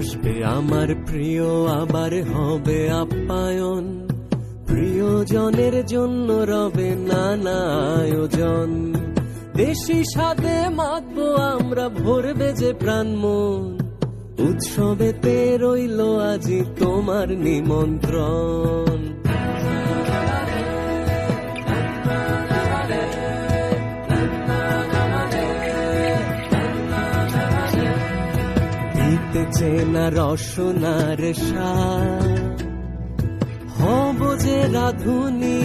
আসবে আমার প্রিয়, আবার হবে আপ্যায়ন, প্রিয়জনের জন্য রবে নানা আয়োজন। দেশি স্বাদে মাতবো আমরা, ভরবে যে প্রাণ মন, উৎসবেতে রইল আজি তোমার নিমন্ত্রণ। দিতেছে না রসনার স্বাদ, হব যে রাধুনি,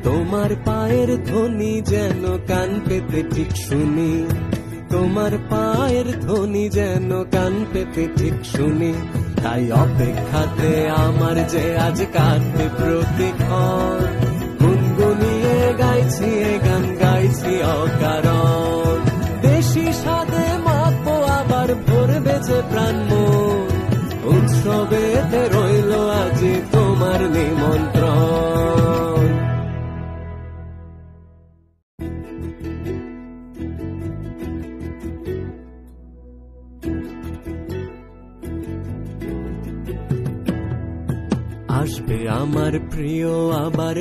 তোমার পায়ের ধ্বনি যেন কান পেতে ঠিক শুনি, তোমার পায়ের ধ্বনি যেন কান পেতে ঠিক শুনি। তাই অপেক্ষাতে আমার যে আজ কাটবে প্রতিক্ষণ, গুনগুনিয়ে গাইছি এ গান, গাইছি অকারণ। দেশি স্বাদে মাতবো আবার, ভরবে যে প্রাণ মন, উৎসবেতে রইল আজি তোমার নিমন্ত্রণ। আসবে আমার প্রিয়, আবার